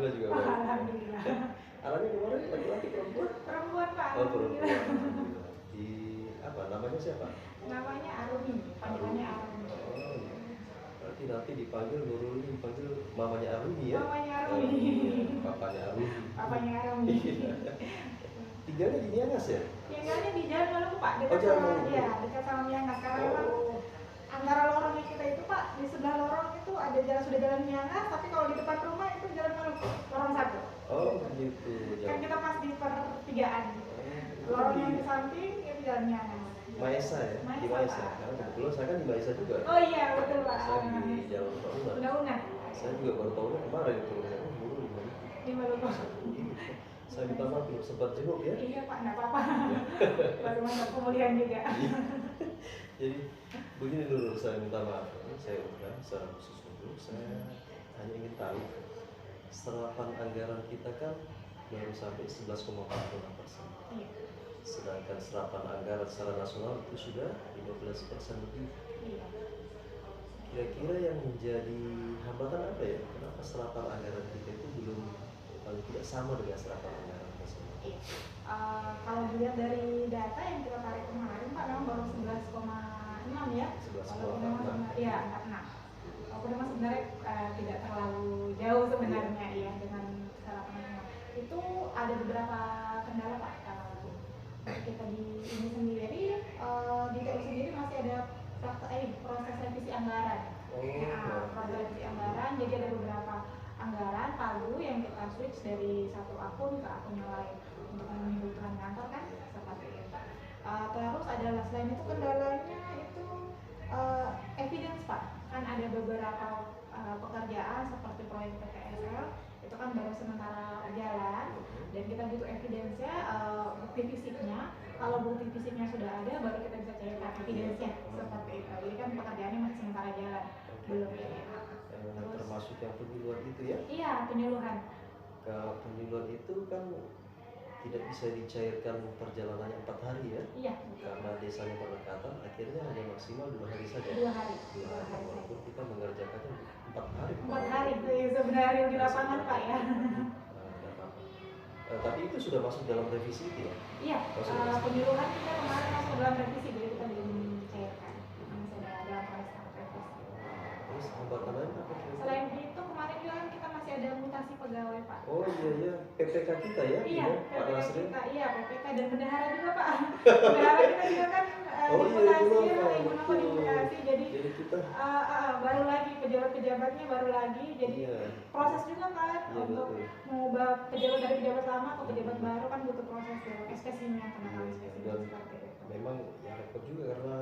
Alhamdulillah juga baik. Alhamdulillah. Anaknya kemarin laki-laki perempuan? Perempuan Pak, Oh perempuan. alhamdulillah. Alhamdulillah. Di apa namanya siapa? Namanya Arumi, Arumi. panggilannya Arumi. Oh iya. Berarti nanti dipanggil Nurul ini dipanggil mamanya Arumi ya? Mamanya Oh Arumi. iya, papanya Arumi. Papanya Arumi. Tinggalnya di Miangas ya? Tinggalnya di Jalan Maluku Pak, Oh, dekat Jalan sama Maluku. ya, dekat sama Miangas. Karena memang Oh, antara lorongnya kita itu Pak, di sebelah lorong itu ada jalan, sudah jalan Miangas, tapi kalau di depan rumah itu Jalan Maluku, lorong 1. oh begitu. Kan kita pas di pertigaan. Itu Lorong di yang di samping itu Jalan Miangas. Maesa ya? Di Maesa. Pak. Karena kebetulan saya kan di Maesa juga. Oh iya, betul Pak. Saya di Jalan Maluku. Undang-undang. Saya juga baru tahunya kemarin itu. Oh, dulu di mana? Di Maluku. Saya minta maaf belum sempat jenguk ya. Iya Pak, enggak apa-apa. Baru masuk pemulihan juga. Iya. Jadi begini dulu saya minta maaf. Saya udah secara khusus dulu. Saya hanya ingin tahu serapan anggaran kita kan baru sampai 11,46%. Iya. Sedangkan serapan anggaran secara nasional itu sudah 15% lebih. Iya. Kira-kira yang menjadi hambatan apa ya? Kenapa serapan anggaran kita itu belum paling tidak sama dengan serapan anggaran nasional? Iya. Kalau dilihat dari data yang kita tarik kemarin Pak, memang baru 11,6 ya. 11,46. Iya, 46. Walaupun memang sebenarnya tidak terlalu jauh sebenarnya ya dengan serapan. Itu ada beberapa kendala Pak. Kita di ini sendiri, di TU sendiri masih ada proses revisi anggaran. Oh, Proses revisi anggaran, jadi ada beberapa anggaran pagu yang kita switch dari satu akun ke akun yang lain untuk memenuhi kebutuhan kantor kan seperti itu. Terus adalah selain itu kendalanya itu evidence Pak, kan ada beberapa pekerjaan seperti proyek PTSL itu kan baru sementara jalan dan kita butuh evidence-nya, bukti fisiknya. Kalau bukti fisiknya sudah ada baru kita bisa cairkan evidence-nya seperti itu. Jadi kan pekerjaannya masih sementara jalan, belum ini. termasuk yang penyuluhan itu ya? Iya, penyuluhan. Kalau penyuluhan itu kan tidak bisa dicairkan perjalanannya 4 hari ya? Iya. Karena desanya berdekatan, akhirnya hanya maksimal 2 hari saja. 2 hari. 2 hari. Walaupun kita mengerjakannya 4 hari. 4 hari sebenarnya di lapangan Pak ya. Tapi itu sudah masuk dalam revisi itu ya? Iya. Penyuluhan kita kemarin masuk dalam revisi, jadi kita belum cairkan. Masih ada dalam proses revisi. Terus hambatan lain apa? Selain itu kemarin juga kan kita masih ada mutasi pegawai Pak. Oh iya, PPK kita ya? Iya, Pak PPK Nasri. kita, iya PPK dan bendahara juga Pak. Bendahara kita juga kan ibu Nova dimutasi, jadi kita baru lagi pejabat-pejabatnya baru lagi, jadi proses juga kan untuk mengubah pejabat dari pejabat lama ke pejabat baru kan butuh proses spesimen penanaman spesimen seperti itu. Memang ya repot juga karena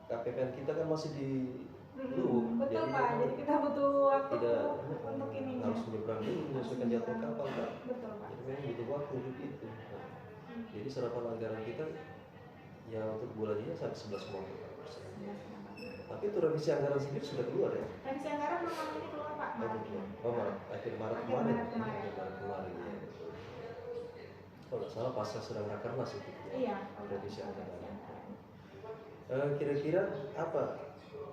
KPPN kita kan masih di betul Pak, jadi kita butuh waktu untuk ini harus menyeberang dulu menyesuaikan jadwal kapal kan. Betul Pak. Jadi memang butuh waktu untuk itu. Jadi serapan anggaran kita ya untuk bulan ini sampai 11,4%. Tapi itu revisi anggaran sendiri sudah keluar ya? Revisi anggaran belum ini keluar Pak, Maret ini. Oh Maret, akhir Maret kemarin. Ya. Kalau nggak salah pasca sedang rakernas itu. Iya. Revisi anggaran. Kira-kira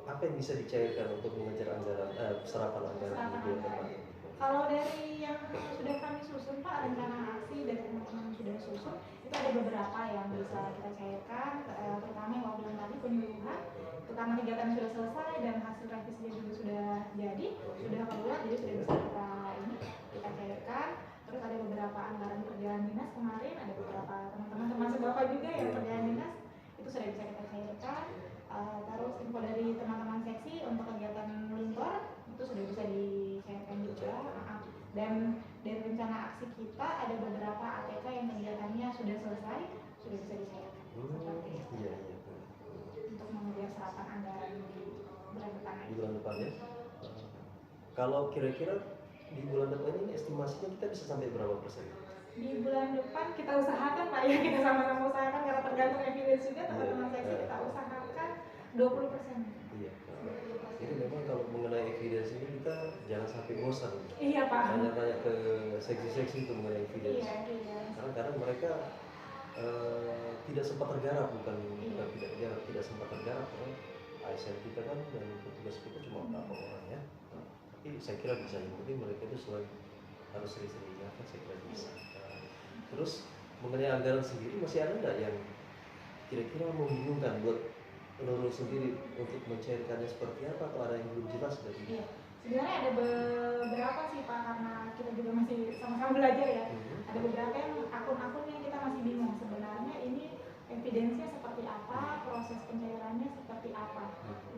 apa yang bisa dicairkan untuk mengejar anggaran serapan anggaran di bulan depan? Kalau dari yang sudah kami susun Pak, rencana aksi dari teman-teman yang sudah susun itu ada beberapa yang bisa kita cairkan, terutama yang waktu yang tadi penyuluhan itu karena kegiatan sudah selesai dan hasil revisinya juga sudah jadi, sudah keluar, jadi sudah bisa kita cairkan. Terus ada beberapa anggaran kerjaan dinas kemarin, ada beberapa teman-teman termasuk Bapak juga yang kerjaan dinas itu sudah bisa kita cairkan. Terus info dari teman-teman seksi untuk kegiatan lumpur itu sudah bisa dicairkan juga. Dan dari rencana aksi kita ada beberapa ATK yang kegiatannya sudah selesai, sudah bisa dicairkan. Seperti itu. Iya. Untuk mengejar serapan anggaran di bulan depan. Di bulan depan ya. Kalau kira-kira di bulan depan ini estimasinya kita bisa sampai berapa persen? Di bulan depan kita usahakan Pak ya, kita sama-sama usahakan karena tergantung evidence juga teman-teman seksi kita usahakan 20%. Iya. Jadi memang kalau mengenai evidence ini kita jangan sampai bosan. Iya Pak. Tanya-tanya ke seksi-seksi itu mengenai evidence. Iya. Karena kadang mereka tidak sempat tergarap, bukan tidak sempat tergarap. ASN kita kan dan petugas kita cuma beberapa orang ya. Tapi saya kira bisa, yang penting mereka itu selain harus sering-sering ingatkan, saya kira bisa. Terus mengenai anggaran sendiri masih ada nggak yang kira-kira membingungkan buat Nurul sendiri untuk mencairkannya seperti apa, atau ada yang belum jelas dari? Iya, sebenarnya ada beberapa sih Pak, karena kita juga masih sama-sama belajar ya. Ada beberapa yang akun-akun yang kita masih bingung sebenarnya ini evidensinya seperti apa, proses pencairannya seperti apa,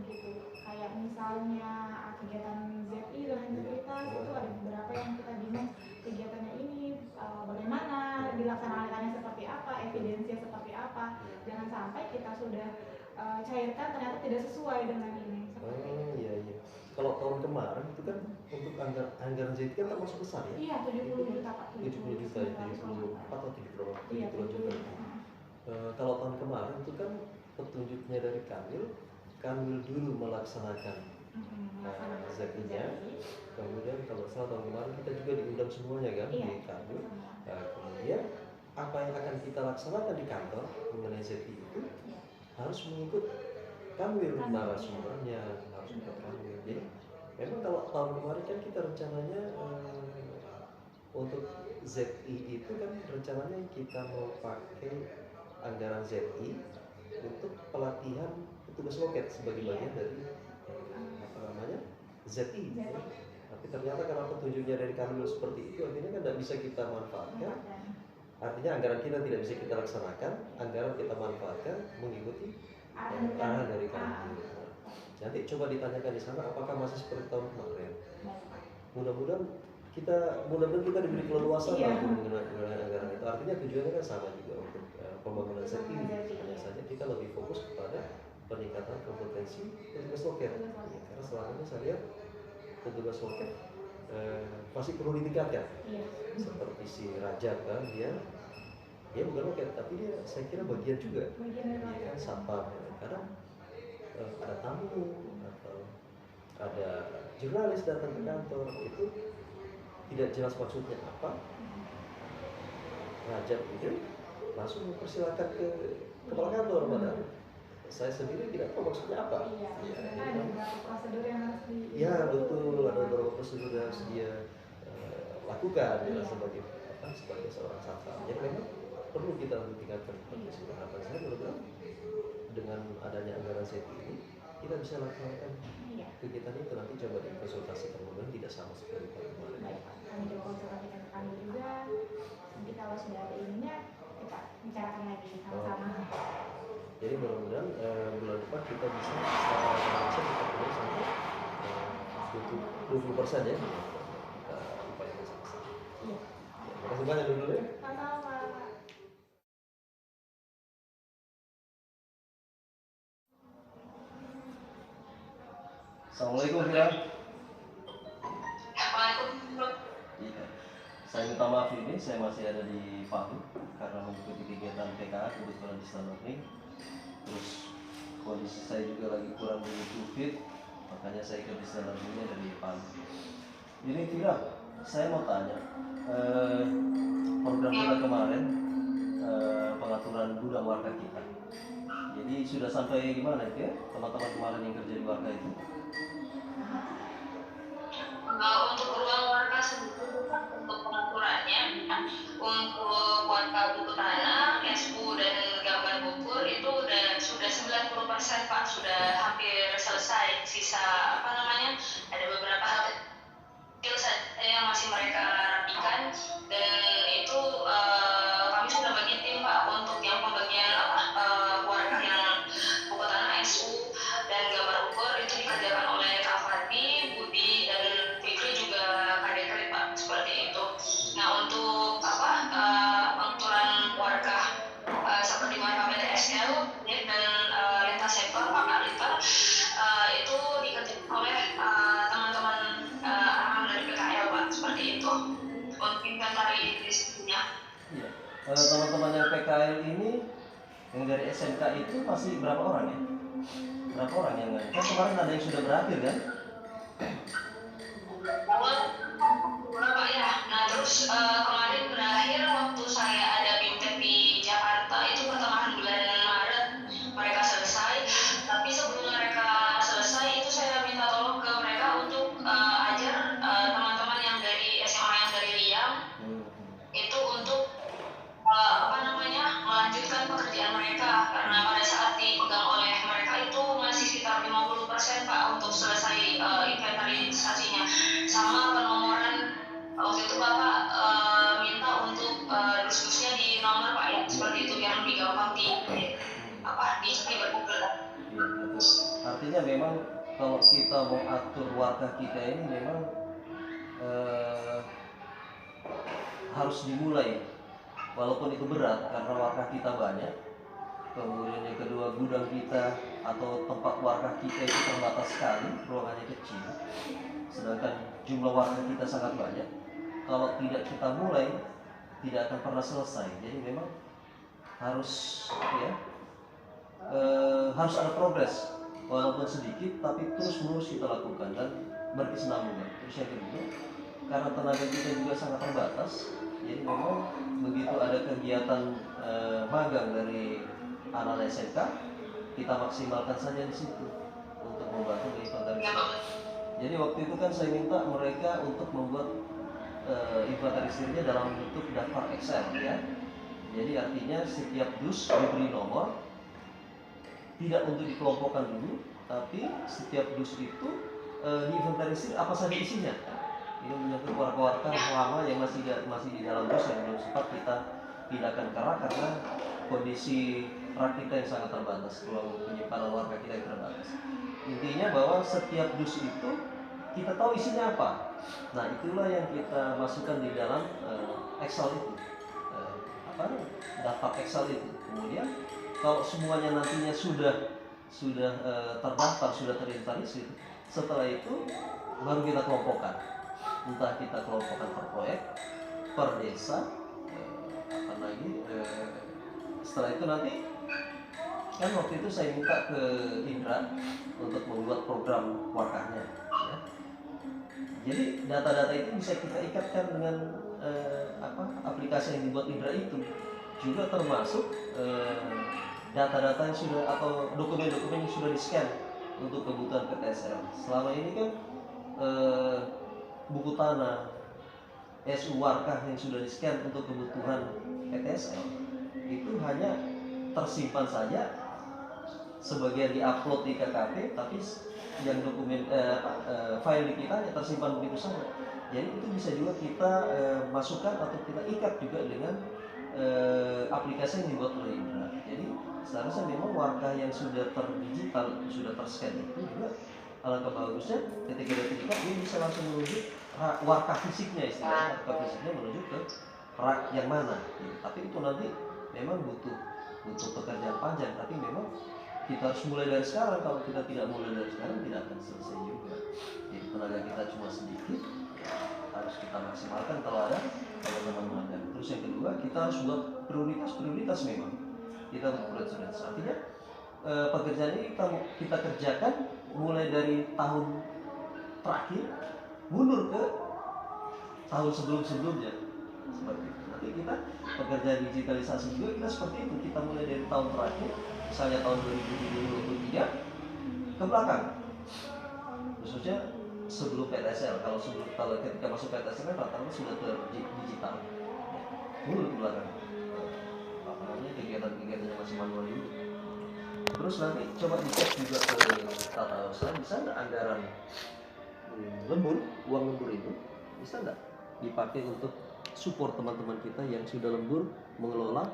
begitu. Kayak misalnya kegiatan ZI dan integritas itu ada beberapa yang kita bingung kegiatannya ini bagaimana dilaksanakannya, seperti apa, evidensinya seperti apa. Jangan sampai kita sudah cairkan ternyata tidak sesuai dengan ini. Iya. Kalau tahun kemarin itu kan untuk anggaran ZI kan termasuk besar ya? Iya, 70 juta Pak. 70 juta ya, 74 atau 70 Iya, juta. Kalau tahun kemarin itu kan petunjuknya dari Kanwil dulu melaksanakan ZI-nya. Kemudian kalau salah tahun kemarin kita juga diundang semuanya kan di Kanwil. Kemudian apa yang akan kita laksanakan di kantor mengenai ZI itu harus mengikut Kanwil, narasumbernya harus ikut Kanwil. Jadi memang kalau tahun kemarin kan kita rencananya untuk ZI itu kan rencananya kita mau pakai anggaran ZI untuk pelatihan petugas loket sebagai bagian dari ZI. Ya. Tapi ternyata karena petunjuknya dari Kanwil seperti itu, akhirnya kan tidak bisa kita manfaatkan. Artinya anggaran kita tidak bisa kita laksanakan, anggaran kita manfaatkan mengikuti arahan dari Kanwil. Nanti coba ditanyakan di sana apakah masih seperti tahun kemarin. Mudah-mudahan kita diberi keleluasaan menggunakan anggaran itu. Artinya tujuannya kan sama juga untuk pembangunan ZI. Hanya saja kita lebih fokus kepada peningkatan kompetensi petugas loket. Karena selama ini saya lihat petugas loket masih perlu ditingkatkan. Seperti si Rajab kan, dia bukan loket, tapi dia saya kira bagian juga. Dia kan satpam. Kadang ada tamu atau ada jurnalis datang ke kantor, itu tidak jelas maksudnya apa. Rajab itu langsung mempersilakan ke kepala kantor, padahal saya sendiri tidak tahu maksudnya apa. Ada beberapa prosedur yang harus betul, ada beberapa prosedur yang harus dia lakukan ya, sebagai seorang satpam. Jadi memang perlu kita tingkatkan kompetensi. Harapan saya mudah-mudahan dengan adanya anggaran ZI ini kita bisa laksanakan kegiatan itu. Nanti coba dikonsultasikan, mudah-mudahan tidak sama seperti kemarin. Baik, kami coba konsultasikan ke kami juga. Nanti kalau sudah ada ininya kita bicarakan lagi sama-sama. Jadi mudah-mudahan bulan depan kita bisa secara langsung kita punya sampai 20% ya. Kita upayakan sama-sama. Ya, terima kasih banyak dulu ya. Sama-sama. Assalamualaikum Fira. Iya. Saya minta maaf ini, saya masih ada di Palu karena mengikuti kegiatan PKA kebetulan di Stanley. Terus kondisi saya juga lagi kurang begitu fit, makanya saya ikut di Stanley dari Palu. Ini Fira, saya mau tanya, program kita kemarin pengaturan gudang warga kita. Jadi sudah sampai gimana itu ya, teman-teman kemarin yang kerja di warga itu? Untuk ruang warga sendiri, untuk pengaturannya, untuk warga buku tanah, SU dan gambar bukur itu sudah 90% Pak, sudah hampir selesai. Sisa ada beberapa hal kecil saja yang masih mereka rapikan, dan itu kami sudah bagi tim Pak untuk yang pembagian warga yang buku tanah, SU dan gambar bukur itu dikerjakan oleh Kak Fati, Budi dan juga Kadekret Pak, seperti itu. Nah untuk pengaturan warga seperti warga PTSL dan lintas sektor Pak Alita itu dikerjakan oleh teman-teman anak dari PKL Pak, seperti itu untuk inventarisasinya. Iya. Teman-teman yang PKL ini yang dari SMK itu masih berapa orang ya? Berapa orang yang kan kemarin ada yang sudah berakhir kan? Berapa ya? Nah terus kemarin berakhir waktu saya ada BIMTEK di Jakarta itu pertengahan bulan Maret mereka selesai. Tapi sebelum mereka selesai itu saya minta tolong ke mereka untuk ajar teman-teman yang dari SMA yang dari RIA intinya memang kalau kita mau atur warga kita ini memang harus dimulai, walaupun itu berat karena warga kita banyak. Kemudian yang kedua, gudang kita atau tempat warga kita itu terbatas sekali, ruangannya kecil, sedangkan jumlah warga kita sangat banyak. Kalau tidak kita mulai, tidak akan pernah selesai. Jadi memang harus harus ada progres, walaupun sedikit, tapi terus menerus kita lakukan dan berkesinambungan. Terus yang kedua, karena tenaga kita juga sangat terbatas, jadi memang begitu ada kegiatan magang dari anak SMK, kita maksimalkan saja di situ untuk membantu inventarisir. Jadi waktu itu kan saya minta mereka untuk membuat inventarisirnya dalam bentuk daftar Excel, ya. Jadi artinya setiap dus diberi nomor, tidak untuk dikelompokkan dulu, tapi setiap dus itu diinventarisir apa saja isinya. Ini menyangkut warga-warga lama yang masih di dalam dus yang belum sempat kita pindahkan ke rak karena kondisi rak kita yang sangat terbatas, ruang penyimpanan warga kita yang terbatas. Intinya bahwa setiap dus itu kita tahu isinya apa. Nah, itulah yang kita masukkan di dalam Excel itu, daftar Excel itu. Kemudian kalau semuanya nantinya sudah terdaftar, sudah terinventarisir, setelah itu baru kita kelompokkan. Entah kita kelompokkan per proyek, per desa, setelah itu nanti kan waktu itu saya minta ke Indra untuk membuat program warkahnya, ya. Jadi data-data itu bisa kita ikatkan dengan aplikasi yang dibuat Indra itu, juga termasuk data-data yang sudah atau dokumen-dokumen yang sudah di-scan untuk kebutuhan PTSL. Selama ini kan buku tanah, SU warkah yang sudah di-scan untuk kebutuhan PTSL itu hanya tersimpan saja, sebagian di-upload di KKP, tapi yang dokumen file di kita hanya tersimpan begitu saja. Jadi itu bisa juga kita masukkan atau kita ikat juga dengan aplikasi yang dibuat oleh Indra. Jadi seharusnya memang warga yang sudah terdigital, sudah terscan itu juga alangkah bagusnya ketika dia terikat dia bisa langsung menuju warga fisiknya, istilahnya warga fisiknya menuju ke rak yang mana. Tapi itu nanti memang butuh pekerjaan panjang, tapi memang kita harus mulai dari sekarang. Kalau kita tidak mulai dari sekarang tidak akan selesai juga. Jadi tenaga kita cuma sedikit, harus kita maksimalkan kalau teman-teman magang. Terus yang kedua, kita harus buat prioritas memang. Kita buat prioritas. Artinya pekerjaan ini kita kerjakan mulai dari tahun terakhir mundur ke tahun sebelumnya. Seperti itu. Nanti kita pekerjaan digitalisasi juga kita seperti itu. Kita mulai dari tahun terakhir, misalnya tahun 2023 ke belakang, khususnya sebelum PTSL. Kalau ketika masuk PTSL kan rata-rata sudah digital, mundur ke belakang. Kegiatan-kegiatannya masih manual dulu. Terus nanti coba dicek juga ke tata usaha, bisa nggak anggaran lembur, uang lembur itu bisa nggak dipakai untuk support teman-teman kita yang sudah lembur mengelola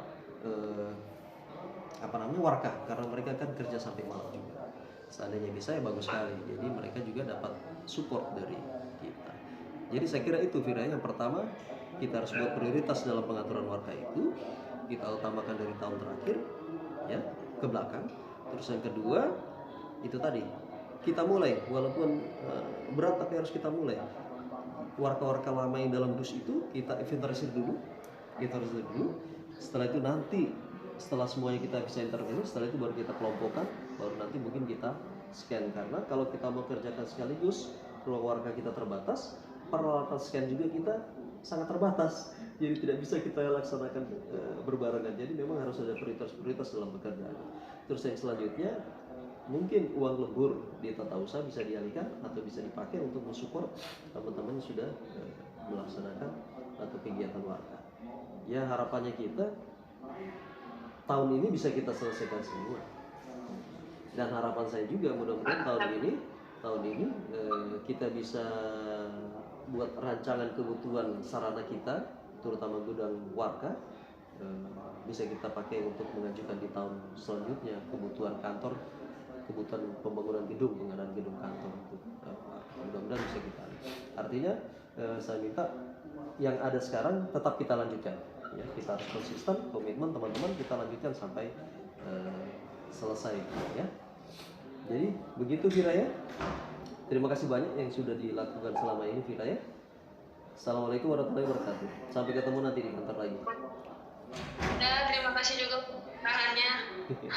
warkah, karena mereka kan kerja sampai malam juga. Seandainya bisa ya bagus sekali. Jadi mereka juga dapat support dari kita. Jadi saya kira itu, Vira, yang pertama kita harus buat prioritas dalam pengaturan warkah itu. Kita utamakan dari tahun terakhir ya ke belakang. Terus yang kedua itu tadi kita mulai, walaupun berat tapi harus kita mulai. Warga-warga lama yang dalam dus itu kita inventarisir dulu. Setelah itu nanti setelah semuanya kita bisa intervensi, setelah itu baru kita kelompokkan, baru nanti mungkin kita scan. Karena kalau kita mau kerjakan sekaligus, ruang warga kita terbatas, peralatan scan juga kita sangat terbatas, jadi tidak bisa kita laksanakan berbarengan. Jadi memang harus ada prioritas dalam pekerjaan. Terus yang selanjutnya, mungkin uang lembur di tata usaha bisa dialihkan atau bisa dipakai untuk mensupport teman-teman yang sudah melaksanakan atau kegiatan warga. Ya harapannya kita tahun ini bisa kita selesaikan semua. Dan harapan saya juga mudah-mudahan tahun ini kita bisa buat rancangan kebutuhan sarana kita, terutama gudang warga, bisa kita pakai untuk mengajukan di tahun selanjutnya kebutuhan kantor kebutuhan pembangunan gedung, pengadaan gedung kantor itu. Mudah-mudahan bisa kita. Artinya saya minta yang ada sekarang tetap kita lanjutkan. Ya, kita harus konsisten, komitmen teman-teman kita lanjutkan sampai selesai. Ya. Jadi begitu Vira ya. Terima kasih banyak yang sudah dilakukan selama ini Vira ya. Assalamualaikum warahmatullahi wabarakatuh. Sampai ketemu nanti di kantor lagi. Dan terima kasih juga untuk tangannya. Oke.